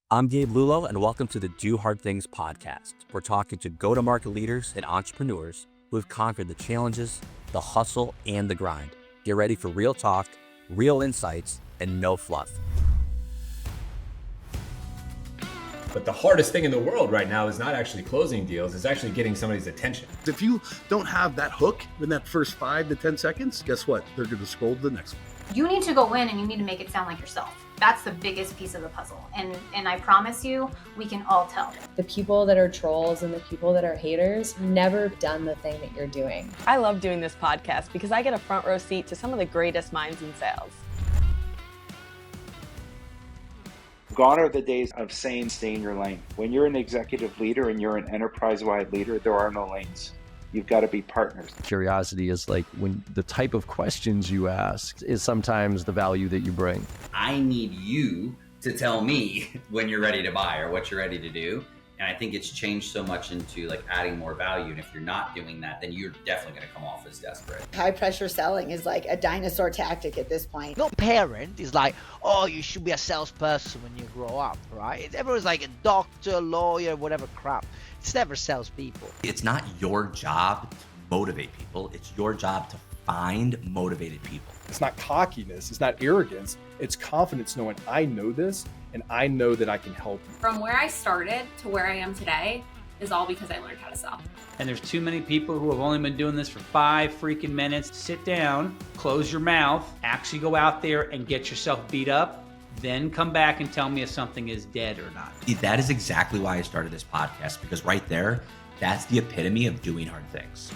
I'm Gabe Lullo, and welcome to the Do Hard Things podcast. We're talking to go-to-market leaders and entrepreneurs who have conquered the challenges, the hustle, and the grind. Get ready for real talk, real insights, and no fluff. But the hardest thing in the world right now is not actually closing deals, it's actually getting somebody's attention. If you don't have that hook in that first 5 to 10 seconds, guess what? They're going to scroll to the next one. You need to go in and you need to make it sound like yourself. That's the biggest piece of the puzzle. And I promise you, we can all tell. The people that are trolls and the people that are haters never done the thing that you're doing. I love doing this podcast because I get a front row seat to some of the greatest minds in sales. Gone are the days of saying stay in your lane. When you're an executive leader and you're an enterprise-wide leader, there are no lanes. You've got to be partners. Curiosity is like when the type of questions you ask is sometimes the value that you bring. I need you to tell me when you're ready to buy or what you're ready to do. And I think it's changed so much into like adding more value. And if you're not doing that, then you're definitely going to come off as desperate. High pressure selling is like a dinosaur tactic at this point. No parent is like, oh, you should be a salesperson when you grow up, right? Everyone's like a doctor, lawyer, whatever crap. It's never salespeople. It's not your job to motivate people. It's your job to find motivated people. It's not cockiness. It's not arrogance. It's confidence knowing I know this and I know that I can help you. From where I started to where I am today is all because I learned how to sell. And there's too many people who have only been doing this for 5 freaking minutes. Sit down, close your mouth, actually go out there and get yourself beat up, then come back and tell me if something is dead or not. That is exactly why I started this podcast, because right there, that's the epitome of doing hard things.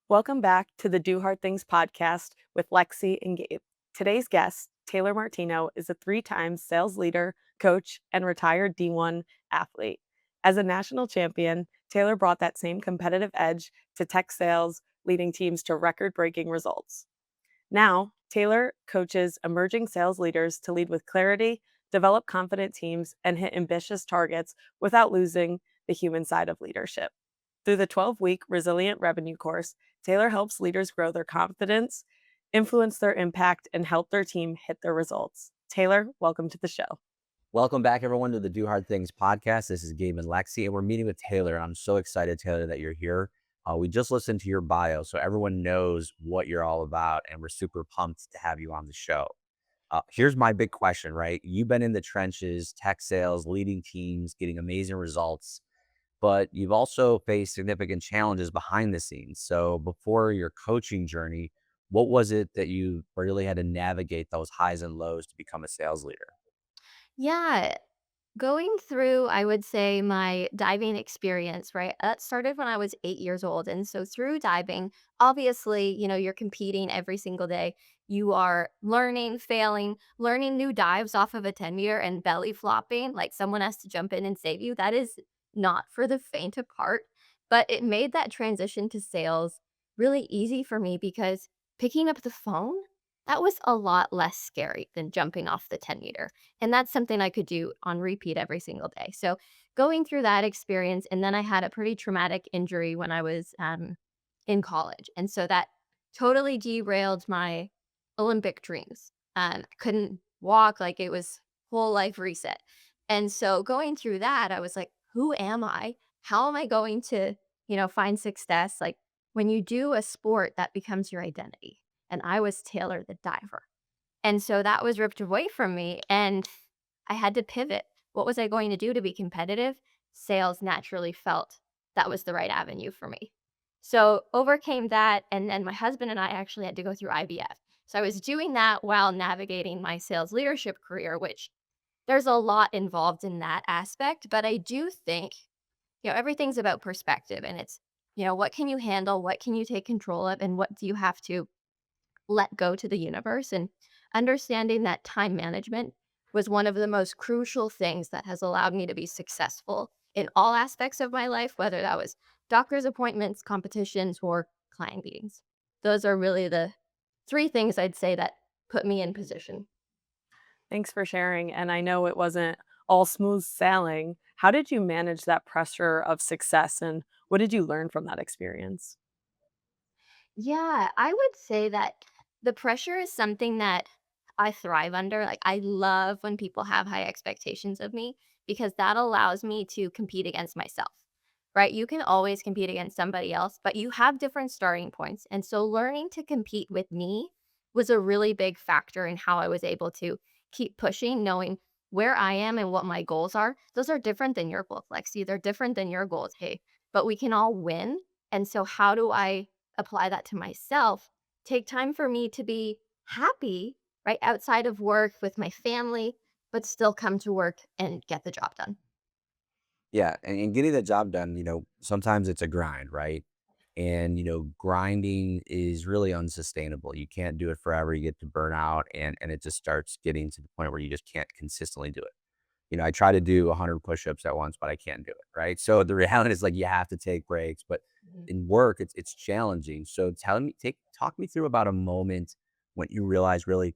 Welcome back to the Do Hard Things podcast with Lexi and Gabe. Today's guest, Taylor Martino, is a 3-time sales leader, coach, and retired D1 athlete. As a national champion, Taylor brought that same competitive edge to tech sales, leading teams to record-breaking results. Now, Taylor coaches emerging sales leaders to lead with clarity, develop confident teams, and hit ambitious targets without losing the human side of leadership. Through the 12-week Resilient Revenue course, Taylor helps leaders grow their confidence, influence their impact, and help their team hit their results. Taylor, welcome to the show. Welcome back, everyone, to the Do Hard Things podcast. This is Gabe and Lexi, and we're meeting with Taylor. I'm so excited, Taylor, that you're here. We just listened to your bio, so everyone knows what you're all about, and we're super pumped to have you on the show. Here's my big question, right? You've been in the trenches, tech sales, leading teams, getting amazing results, but you've also faced significant challenges behind the scenes. So before your coaching journey, what was it that you really had to navigate those highs and lows to become a sales leader? Yeah, going through, I would say, my diving experience, right? That started when I was 8 years old. And so through diving, obviously, you're competing every single day. You are learning, failing, learning new dives off of a 10-meter and belly flopping, like someone has to jump in and save you. That is not for the faint of heart, but it made that transition to sales really easy for me because picking up the phone, that was a lot less scary than jumping off the 10-meter. And that's something I could do on repeat every single day. So going through that experience, and then I had a pretty traumatic injury when I was in college. And so that totally derailed my Olympic dreams. I couldn't walk, like it was whole life reset. And so going through that, I was like, who am I? How am I going to, find success? Like when you do a sport, that becomes your identity. And I was Taylor the diver. And so that was ripped away from me and I had to pivot. What was I going to do to be competitive? Sales naturally felt that was the right avenue for me. So overcame that. And then my husband and I actually had to go through IVF. So I was doing that while navigating my sales leadership career, which there's a lot involved in that aspect. But I do think, everything's about perspective and it's, what can you handle? What can you take control of? And what do you have to let go to the universe? And understanding that time management was one of the most crucial things that has allowed me to be successful in all aspects of my life, whether that was doctor's appointments, competitions, or client meetings. Those are really the 3 things I'd say that put me in position. Thanks for sharing. And I know it wasn't all smooth sailing. How did you manage that pressure of success and what did you learn from that experience? Yeah, I would say that The pressure is something that I thrive under. Like, I love when people have high expectations of me because that allows me to compete against myself, right? You can always compete against somebody else, but you have different starting points. And so learning to compete with me was a really big factor in how I was able to keep pushing, knowing where I am and what my goals are. Those are different than your goals, Lexi. They're different than your goals. Hey, but we can all win. And so, how do I apply that to myself? Take time for me to be happy, right, outside of work with my family, but still come to work and get the job done. Yeah, and getting the job done, sometimes it's a grind, right? And, grinding is really unsustainable. You can't do it forever. You get to burnout and it just starts getting to the point where you just can't consistently do it. I try to do 100 push-ups at once, but I can't do it, right? So the reality is like you have to take breaks, but in work, it's challenging. So talk me through about a moment when you realized really,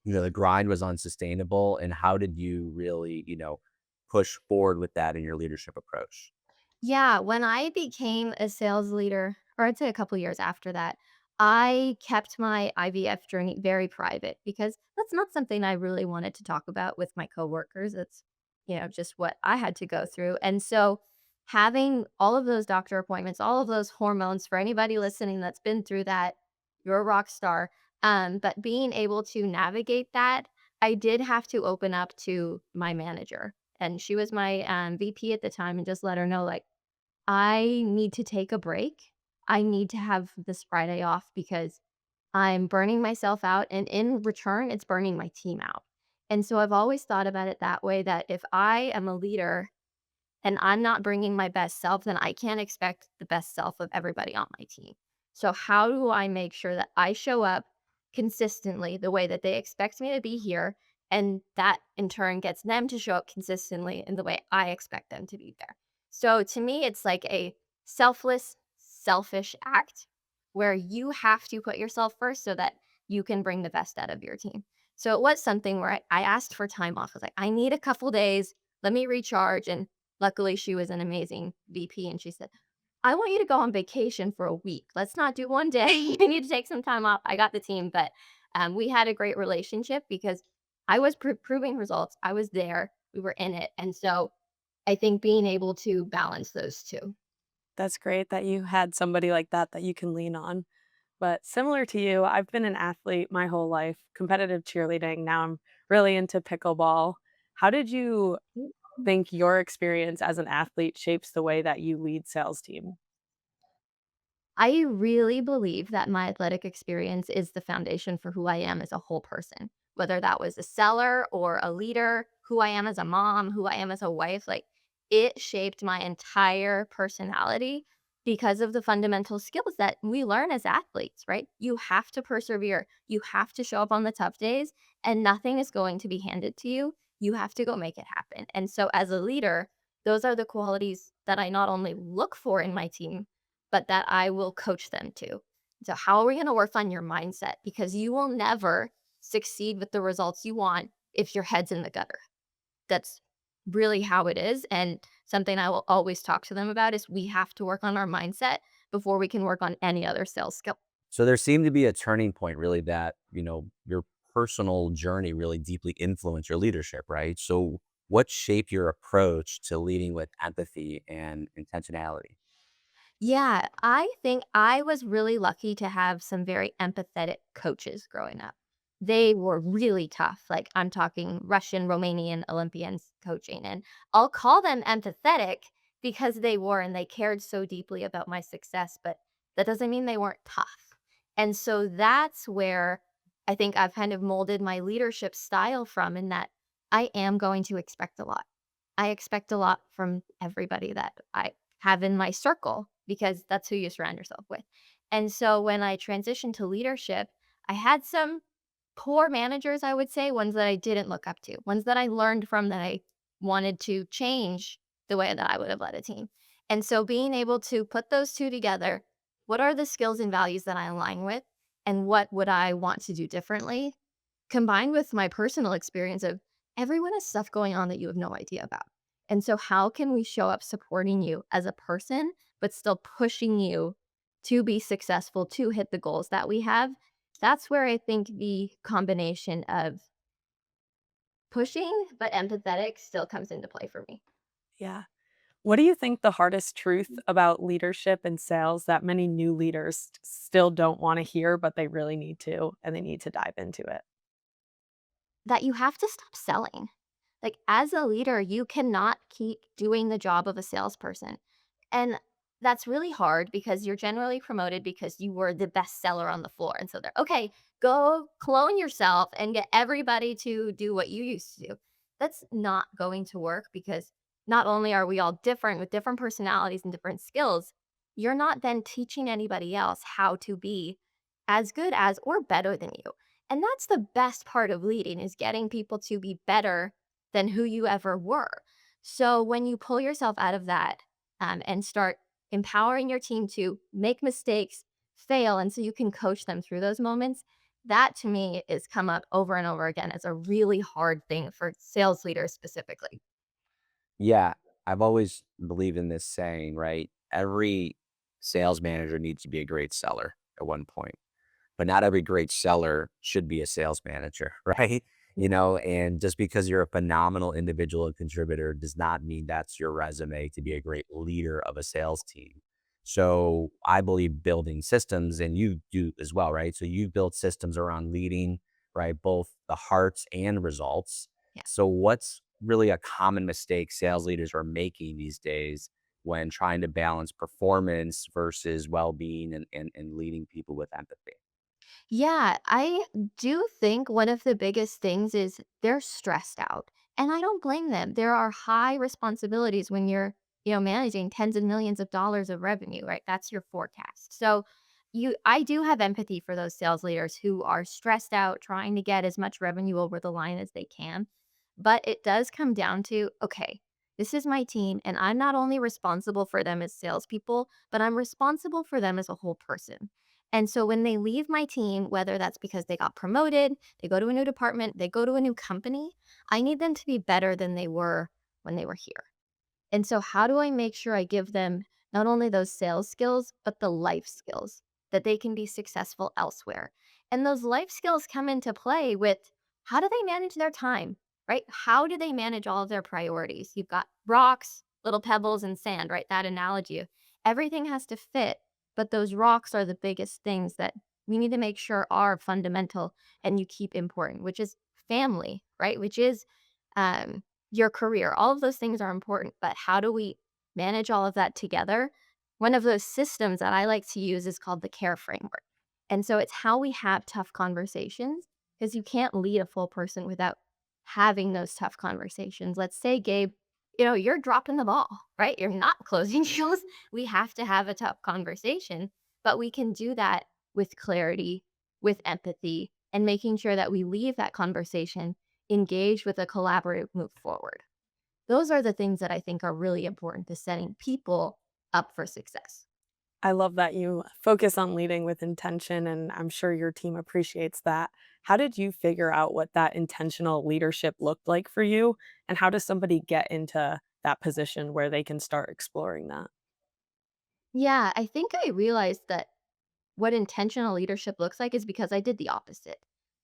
the grind was unsustainable, and how did you really, push forward with that in your leadership approach? Yeah, when I became a sales leader, or I'd say a couple years after that, I kept my IVF journey very private because that's not something I really wanted to talk about with my coworkers. It's, just what I had to go through. And so having all of those doctor appointments, all of those hormones for anybody listening that's been through that, you're a rock star. But being able to navigate that, I did have to open up to my manager. And she was my VP at the time and just let her know, like, I need to take a break. I need to have this Friday off because I'm burning myself out, and in return, it's burning my team out. And so I've always thought about it that way, that if I am a leader and I'm not bringing my best self, then I can't expect the best self of everybody on my team. So, how do I make sure that I show up consistently the way that they expect me to be here? And that in turn gets them to show up consistently in the way I expect them to be there. So, to me, it's like a selfless, selfish act where you have to put yourself first so that you can bring the best out of your team. So, it was something where I asked for time off. I was like, I need a couple days. Let me recharge. And luckily, she was an amazing VP, and she said, "I want you to go on vacation for a week. Let's not do one day. You need to take some time off." I got the team, but we had a great relationship because I was proving results. I was there. We were in it, and so I think being able to balance those two. That's great that you had somebody like that that you can lean on. But similar to you, I've been an athlete my whole life, competitive cheerleading. Now I'm really into pickleball. How did you think your experience as an athlete shapes the way that you lead sales team? I really believe that my athletic experience is the foundation for who I am as a whole person, whether that was a seller or a leader, who I am as a mom, who I am as a wife. Like, it shaped my entire personality because of the fundamental skills that we learn as athletes, right? You have to persevere, you have to show up on the tough days, and nothing is going to be handed to you. You have to go make it happen. And so, as a leader, those are the qualities that I not only look for in my team, but that I will coach them to. So, how are we going to work on your mindset? Because you will never succeed with the results you want if your head's in the gutter. That's really how it is. And something I will always talk to them about is we have to work on our mindset before we can work on any other sales skill. So there seemed to be a turning point really that, your personal journey really deeply influenced your leadership, right? So what shaped your approach to leading with empathy and intentionality? Yeah, I think I was really lucky to have some very empathetic coaches growing up. They were really tough. Like, I'm talking Russian, Romanian Olympians coaching. And I'll call them empathetic because they were, and they cared so deeply about my success, but that doesn't mean they weren't tough. And so that's where I think I've kind of molded my leadership style from, in that I am going to expect a lot. I expect a lot from everybody that I have in my circle because that's who you surround yourself with. And so when I transitioned to leadership, I had some poor managers, I would say, ones that I didn't look up to, ones that I learned from that I wanted to change the way that I would have led a team. And so being able to put those two together, what are the skills and values that I align with? And what would I want to do differently? Combined with my personal experience of everyone has stuff going on that you have no idea about. And so, how can we show up supporting you as a person, but still pushing you to be successful, to hit the goals that we have? That's where I think the combination of pushing but empathetic still comes into play for me. Yeah. What do you think the hardest truth about leadership and sales that many new leaders still don't want to hear, but they really need to, and they need to dive into it? That you have to stop selling. Like, as a leader, you cannot keep doing the job of a salesperson. And that's really hard because you're generally promoted because you were the best seller on the floor. And so they're okay, go clone yourself and get everybody to do what you used to do. That's not going to work because not only are we all different with different personalities and different skills, you're not then teaching anybody else how to be as good as or better than you. And that's the best part of leading is getting people to be better than who you ever were. So when you pull yourself out of that and start empowering your team to make mistakes, fail, and so you can coach them through those moments, that to me is come up over and over again as a really hard thing for sales leaders specifically. Yeah, I've always believed in this saying, right? Every sales manager needs to be a great seller at one point, but not every great seller should be a sales manager, right? And just because you're a phenomenal individual and contributor does not mean that's your resume to be a great leader of a sales team. So I believe building systems, and you do as well, right? So you've built systems around leading, right? Both the hearts and results. Yeah. So what's really a common mistake sales leaders are making these days when trying to balance performance versus well-being and leading people with empathy? Yeah, I do think one of the biggest things is they're stressed out. And I don't blame them. There are high responsibilities when you're, managing tens of millions of dollars of revenue, right? That's your forecast. So I do have empathy for those sales leaders who are stressed out trying to get as much revenue over the line as they can. But it does come down to, okay, this is my team, and I'm not only responsible for them as salespeople, but I'm responsible for them as a whole person. And so when they leave my team, whether that's because they got promoted, they go to a new department, they go to a new company, I need them to be better than they were when they were here. And so, how do I make sure I give them not only those sales skills, but the life skills that they can be successful elsewhere? And those life skills come into play with how do they manage their time, right? How do they manage all of their priorities? You've got rocks, little pebbles, and sand, right? That analogy. Everything has to fit, but those rocks are the biggest things that we need to make sure are fundamental and you keep important, which is family, right? Which is um, your career. All of those things are important, but how do we manage all of that together? One of those systems that I like to use is called the CARE framework. And so it's how we have tough conversations because you can't lead a full person without having those tough conversations. Let's say, Gabe, you're dropping the ball, right? You're not closing deals. We have to have a tough conversation, but we can do that with clarity, with empathy, and making sure that we leave that conversation engaged with a collaborative move forward. Those are the things that I think are really important to setting people up for success. I love that you focus on leading with intention, and I'm sure your team appreciates that. How did you figure out what that intentional leadership looked like for you? And how does somebody get into that position where they can start exploring that? Yeah, I think I realized that what intentional leadership looks like is because I did the opposite.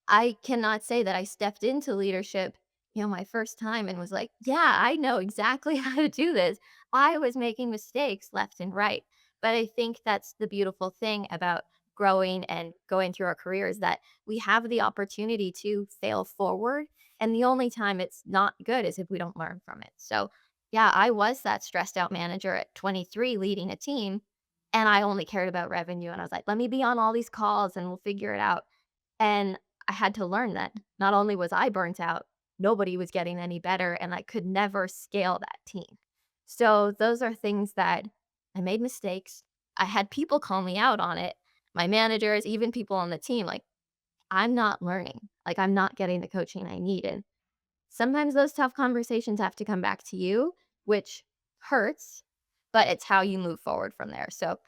I cannot say that I stepped into leadership, my first time and was like, yeah, I know exactly how to do this. I was making mistakes left and right. But I think that's the beautiful thing about growing and going through our careers that we have the opportunity to fail forward. And the only time it's not good is if we don't learn from it. So, yeah, I was that stressed out manager at 23 leading a team and I only cared about revenue, and I was like, "Let me be on all these calls, and we'll figure it out." And I had to learn that not only was I burnt out, nobody was getting any better, and I could never scale that team. So those are things that I made mistakes. I had people call me out on it, my managers, even people on the team, like, "I'm not learning. Like, I'm not getting the coaching I need." And sometimes those tough conversations have to come back to you, which hurts, but it's how you move forward from there. So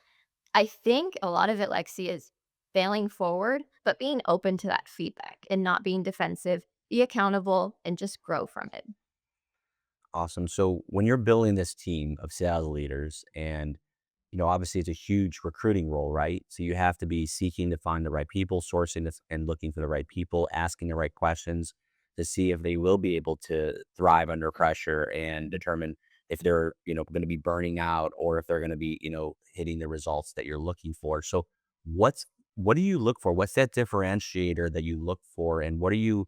I think a lot of it, Lexi, is failing forward, but being open to that feedback and not being defensive, be accountable, and just grow from it. Awesome. So when you're building this team of sales leaders and obviously it's a huge recruiting role, right? So you have to be seeking to find the right people, sourcing and looking for the right people, asking the right questions to see if they will be able to thrive under pressure and determine if they're, going to be burning out or if they're going to be, hitting the results that you're looking for. So what's what do you look for? What's that differentiator that you look for? And what are you,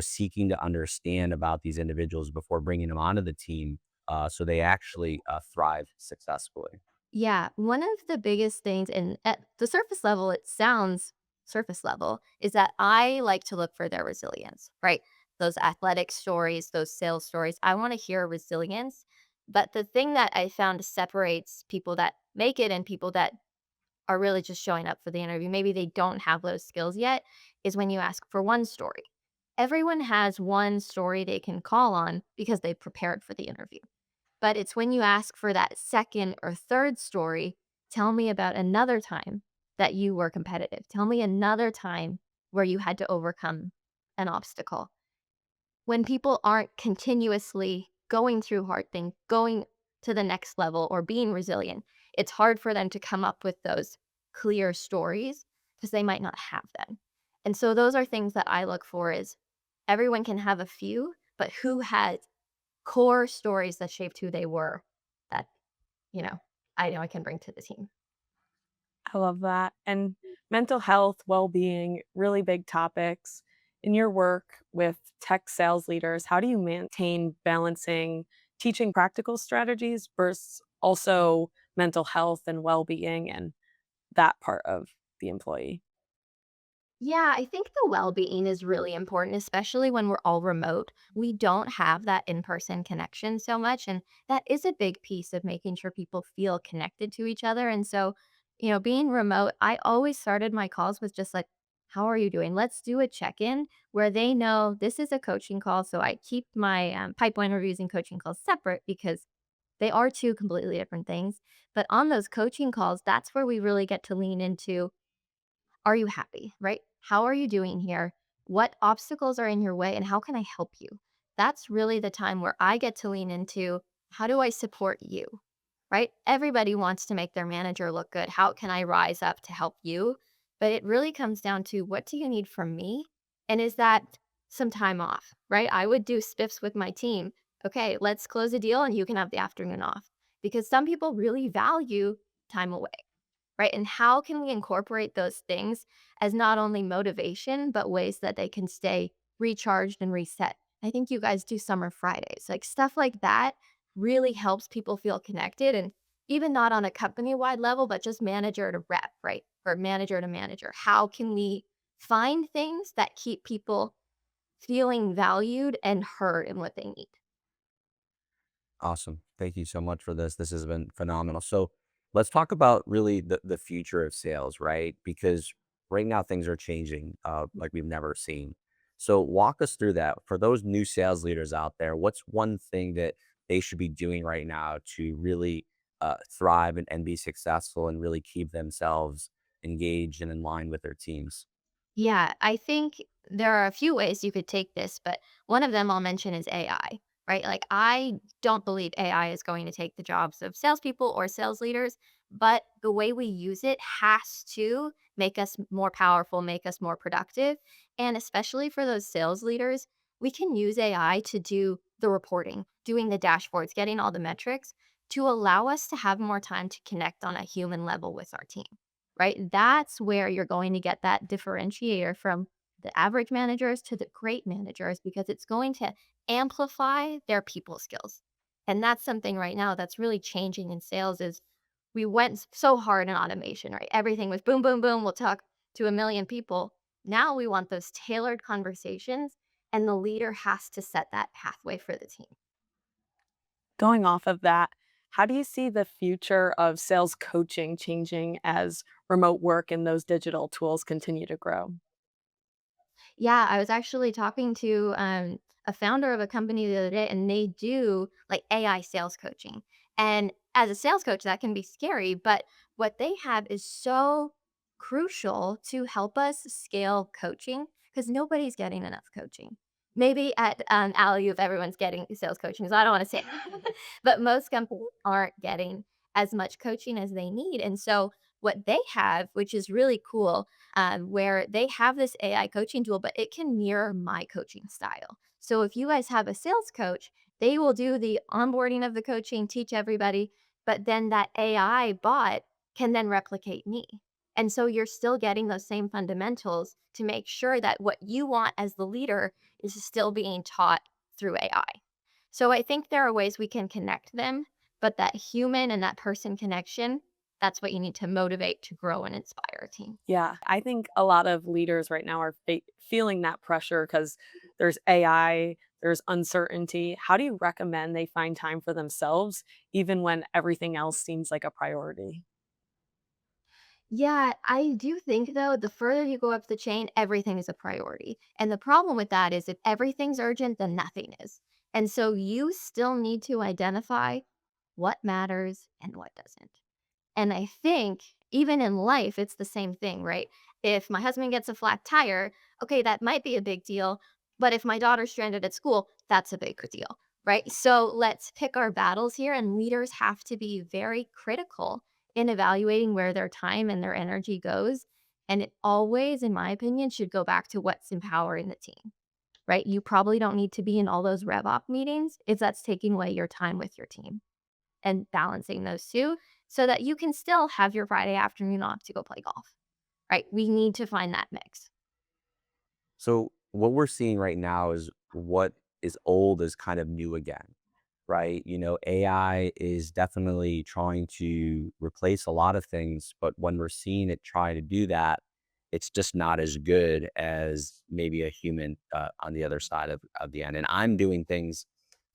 seeking to understand about these individuals before bringing them onto the team so they actually thrive successfully? Yeah, one of the biggest things, and at the surface level, it sounds surface level, is that I like to look for their resilience, right? Those athletic stories, those sales stories. I want to hear resilience. But the thing that I found separates people that make it and people that are really just showing up for the interview, maybe they don't have those skills yet, is when you ask for one story. Everyone has one story they can call on because they prepared for the interview. But it's when you ask for that second or third story, tell me about another time that you were competitive. Tell me another time where you had to overcome an obstacle. When people aren't continuously going through hard things, going to the next level or being resilient, it's hard for them to come up with those clear stories because they might not have them. And so those are things that I look for is everyone can have a few, but who has core stories that shaped who they were that, you know, I know I can bring to the team. I love that. And mental health, well being, really big topics. In your work with tech sales leaders, how do you maintain balancing teaching practical strategies versus also mental health and well being and that part of the employee? Yeah, I think the well-being is really important, especially when we're all remote. We don't have that in-person connection so much, and that is a big piece of making sure people feel connected to each other. And so, being remote, I always started my calls with just like, "How are you doing? Let's do a check-in," where they know this is a coaching call. So I keep my pipeline reviews and coaching calls separate because they are two completely different things. But on those coaching calls, that's where we really get to lean into, are you happy, right? How are you doing here? What obstacles are in your way and how can I help you? That's really the time where I get to lean into, how do I support you? Right? Everybody wants to make their manager look good. How can I rise up to help you? But it really comes down to, what do you need from me? And is that some time off, right? I would do spiffs with my team. Okay, let's close a deal and you can have the afternoon off, because some people really value time away, right? And how can we incorporate those things as not only motivation, but ways that they can stay recharged and reset? I think you guys do summer Fridays, like stuff like that really helps people feel connected. And even not on a company wide level, but just manager to rep, right? Or manager to manager. How can we find things that keep people feeling valued and heard in what they need? Awesome. Thank you so much for this. This has been phenomenal. So let's talk about really the future of sales, right? Because right now things are changing like we've never seen. So walk us through that. For those new sales leaders out there, what's one thing that they should be doing right now to really thrive and be successful and really keep themselves engaged and in line with their teams? Yeah, I think there are a few ways you could take this, but one of them I'll mention is AI, right? Like, I don't believe AI is going to take the jobs of salespeople or sales leaders, but the way we use it has to make us more powerful, make us more productive. And especially for those sales leaders, we can use AI to do the reporting, doing the dashboards, getting all the metrics to allow us to have more time to connect on a human level with our team, right? That's where you're going to get that differentiator from the average managers to the great managers, because it's going to amplify their people skills. And that's something right now that's really changing in sales is we went so hard in automation, right? Everything was boom, boom, boom. We'll talk to a million people. Now we want those tailored conversations, and the leader has to set that pathway for the team. Going off of that, how do you see the future of sales coaching changing as remote work and those digital tools continue to grow? Yeah, I was actually talking to a founder of a company the other day, and they do like AI sales coaching. And as a sales coach, that can be scary, but what they have is so crucial to help us scale coaching because nobody's getting enough coaching. Maybe at Alley, if everyone's getting sales coaching, so I don't want to say, but most companies aren't getting as much coaching as they need. And so what they have, which is really cool, where they have this AI coaching tool, but it can mirror my coaching style. So if you guys have a sales coach, they will do the onboarding of the coaching, teach everybody, but then that AI bot can then replicate me. And so you're still getting those same fundamentals to make sure that what you want as the leader is still being taught through AI. So I think there are ways we can connect them, but that human and that person connection, that's what you need to motivate to grow and inspire a team. Yeah, I think a lot of leaders right now are feeling that pressure because there's AI, there's uncertainty. How do you recommend they find time for themselves even when everything else seems like a priority? Yeah, I do think though, the further you go up the chain, everything is a priority. And the problem with that is if everything's urgent, then nothing is. And so you still need to identify what matters and what doesn't. And I think even in life, it's the same thing, right? If my husband gets a flat tire, okay, that might be a big deal. But if my daughter's stranded at school, that's a bigger deal, right? So let's pick our battles here. And leaders have to be very critical in evaluating where their time and their energy goes. And it always, in my opinion, should go back to what's empowering the team, right? You probably don't need to be in all those rev op meetings if that's taking away your time with your team and balancing those 2 so that you can still have your Friday afternoon off to go play golf, right? We need to find that mix. So what we're seeing right now is what is old is kind of new again, right? AI is definitely trying to replace a lot of things, but when we're seeing it try to do that, it's just not as good as maybe a human on the other side of the end. And I'm doing things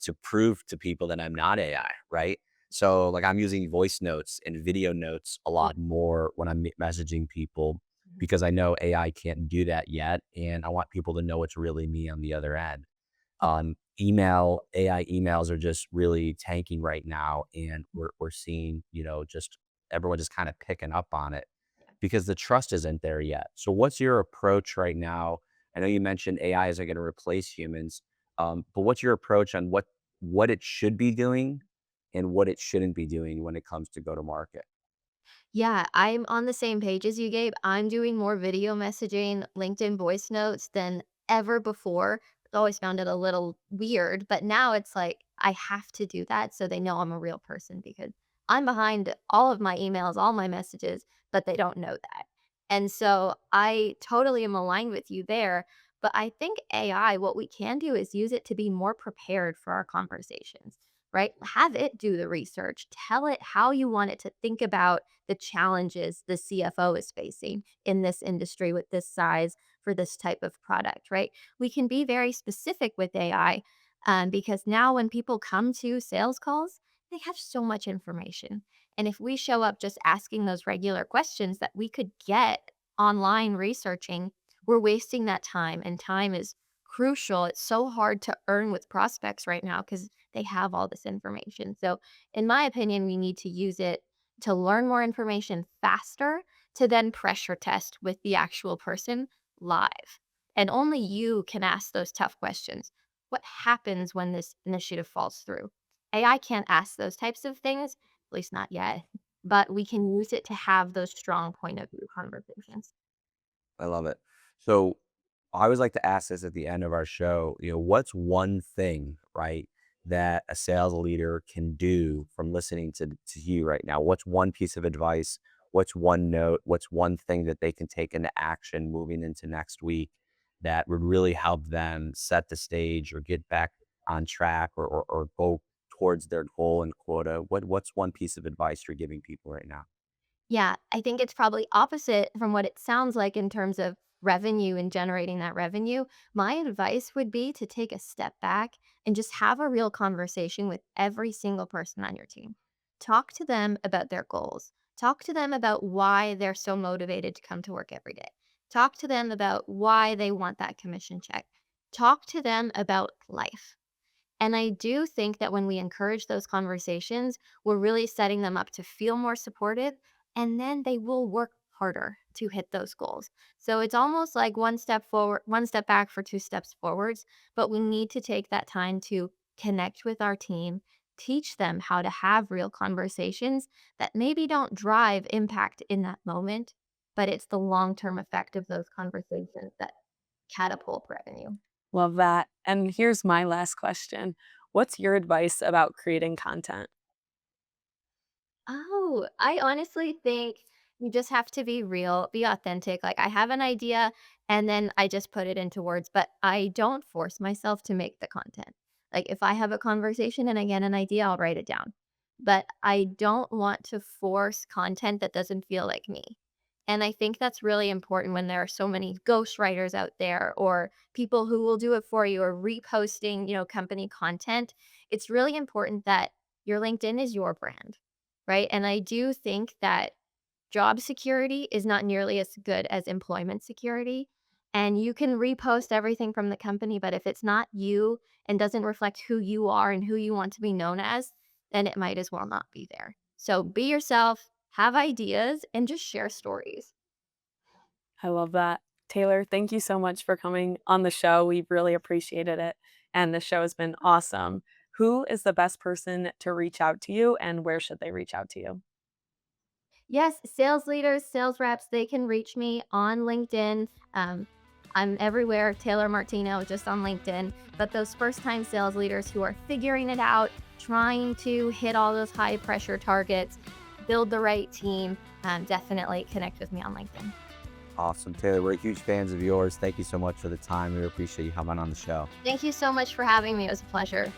to prove to people that I'm not AI, right? So like I'm using voice notes and video notes a lot more when I'm messaging people because I know AI can't do that yet. And I want people to know it's really me on the other end. AI emails are just really tanking right now. And we're seeing, just everyone just kind of picking up on it because the trust isn't there yet. So what's your approach right now? I know you mentioned AI isn't going to replace humans, but what's your approach on what it should be doing and what it shouldn't be doing when it comes to go to market? Yeah, I'm on the same page as you, Gabe. I'm doing more video messaging, LinkedIn voice notes than ever before. I always found it a little weird, but now it's like I have to do that so they know I'm a real person because I'm behind all of my emails, all my messages, but they don't know that. And so I totally am aligned with you there. But I think AI, what we can do is use it to be more prepared for our conversations, right? Have it do the research, tell it how you want it to think about the challenges the CFO is facing in this industry with this size for this type of product, right? We can be very specific with AI because now when people come to sales calls, they have so much information. And if we show up just asking those regular questions that we could get online researching, we're wasting that time. And time is crucial. It's so hard to earn with prospects right now because they have all this information. So, in my opinion, we need to use it to learn more information faster to then pressure test with the actual person live. And only you can ask those tough questions. What happens when this initiative falls through? AI can't ask those types of things, at least not yet, but we can use it to have those strong point of view conversations. I love it. So I always like to ask this at the end of our show, what's one thing, right, that a sales leader can do from listening to you right now? What's one piece of advice? What's one note? What's one thing that they can take into action moving into next week that would really help them set the stage or get back on track or go towards their goal and quota? What's one piece of advice you're giving people right now? Yeah, I think it's probably opposite from what it sounds like in terms of revenue and generating that revenue. My advice would be to take a step back and just have a real conversation with every single person on your team. Talk to them about their goals. Talk to them about why they're so motivated to come to work every day. Talk to them about why they want that commission check. Talk to them about life. And I do think that when we encourage those conversations, we're really setting them up to feel more supported, and then they will work harder to hit those goals. So it's almost like one step forward, one step back for two steps forwards, but we need to take that time to connect with our team, teach them how to have real conversations that maybe don't drive impact in that moment, but it's the long-term effect of those conversations that catapult revenue. Love that. And here's my last question. What's your advice about creating content? Oh, I honestly think you just have to be real, be authentic. Like I have an idea and then I just put it into words, but I don't force myself to make the content. Like if I have a conversation and I get an idea, I'll write it down. But I don't want to force content that doesn't feel like me. And I think that's really important when there are so many ghostwriters out there or people who will do it for you or reposting, company content. It's really important that your LinkedIn is your brand, right? And I do think that job security is not nearly as good as employment security. And you can repost everything from the company, but if it's not you and doesn't reflect who you are and who you want to be known as, then it might as well not be there. So be yourself, have ideas, and just share stories. I love that. Taylor, thank you so much for coming on the show. We've really appreciated it. And the show has been awesome. Who is the best person to reach out to you and where should they reach out to you? Yes, sales leaders, sales reps, they can reach me on LinkedIn. I'm everywhere, Taylor Martino, just on LinkedIn. But those first time sales leaders who are figuring it out, trying to hit all those high pressure targets, build the right team, definitely connect with me on LinkedIn. Awesome. Taylor, we're huge fans of yours. Thank you so much for the time. We appreciate you coming on the show. Thank you so much for having me. It was a pleasure.